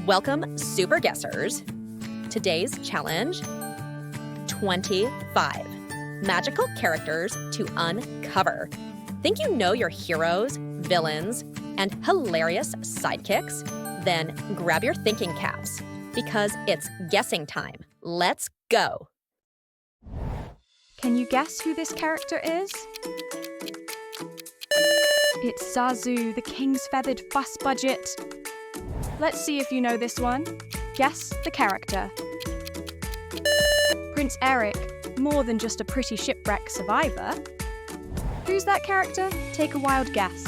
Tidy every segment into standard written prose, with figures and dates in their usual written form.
Welcome, super guessers. Today's challenge, 25 magical characters to uncover. Think you know your heroes, villains, and hilarious sidekicks? Then grab your thinking caps, because it's guessing time. Let's go. Can you guess who this character is? It's Zazu, the king's feathered fuss budget. Let's see if you know this one. Guess the character. Prince Eric, more than just a pretty shipwreck survivor. Who's that character? Take a wild guess.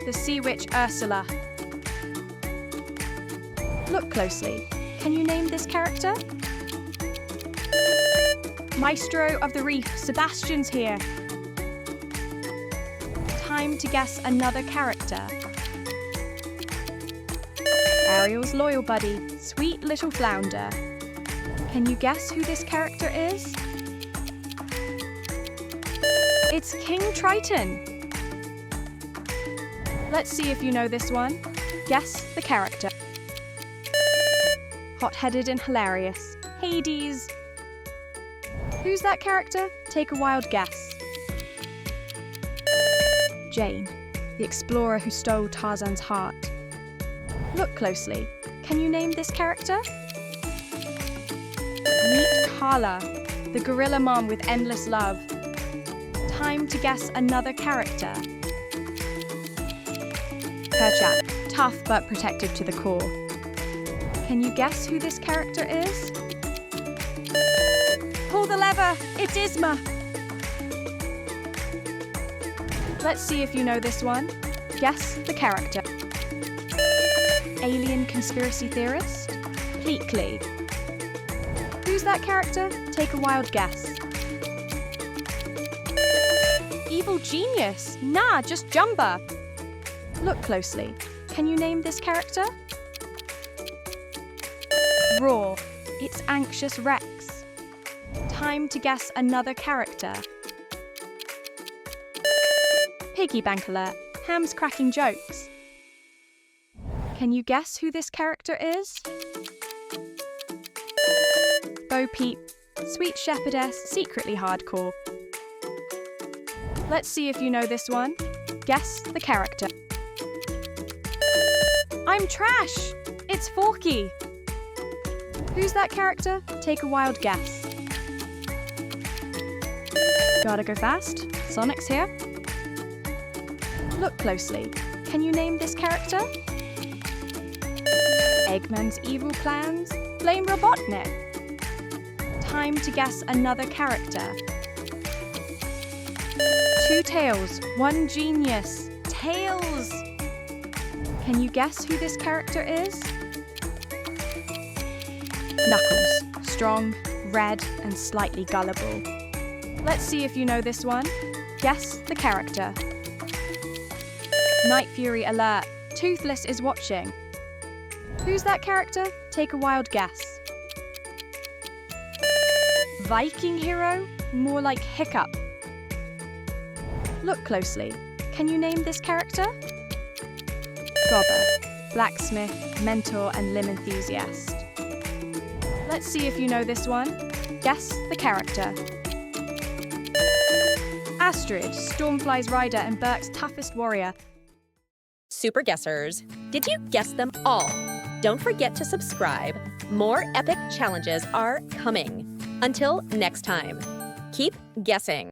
The sea witch Ursula. Look closely. Can you name this character? Maestro of the Reef, Sebastian's here. Time to guess another character. Ariel's loyal buddy, sweet little flounder. Can you guess who this character is? It's King Triton. Let's see if you know this one. Guess the character. Hot-headed and hilarious, Hades. Who's that character? Take a wild guess. Jane, the explorer who stole Tarzan's heart. Look closely. Can you name this character? Meet Carla, the gorilla mom with endless love. Time to guess another character. Kerchak, tough but protective to the core. Can you guess who this character is? Pull the lever! It's Isma! Let's see if you know this one. Guess the character. Alien conspiracy theorist? Pleakley. Who's that character? Take a wild guess. Evil genius? Nah, just Jumba. Look closely. Can you name this character? Raw. It's Anxious Rex. Time to guess another character. Piggy bank alert. Ham's cracking jokes. Can you guess who this character is? Bo Peep, sweet shepherdess, secretly hardcore. Let's see if you know this one. Guess the character. I'm trash! It's Forky. Who's that character? Take a wild guess. Gotta go fast. Sonic's here. Look closely. Can you name this character? Eggman's evil plans? Blame Robotnik. Time to guess another character. Two tails, one genius. Tails! Can you guess who this character is? Knuckles, strong, red, and slightly gullible. Let's see if you know this one. Guess the character. Night Fury alert. Toothless is watching. Who's that character? Take a wild guess. Viking hero? More like Hiccup. Look closely. Can you name this character? Gobber, blacksmith, mentor, and limb enthusiast. Let's see if you know this one. Guess the character. Astrid, Stormfly's rider and Berk's toughest warrior. Super guessers, did you guess them all? Don't forget to subscribe. More epic challenges are coming. Until next time, keep guessing.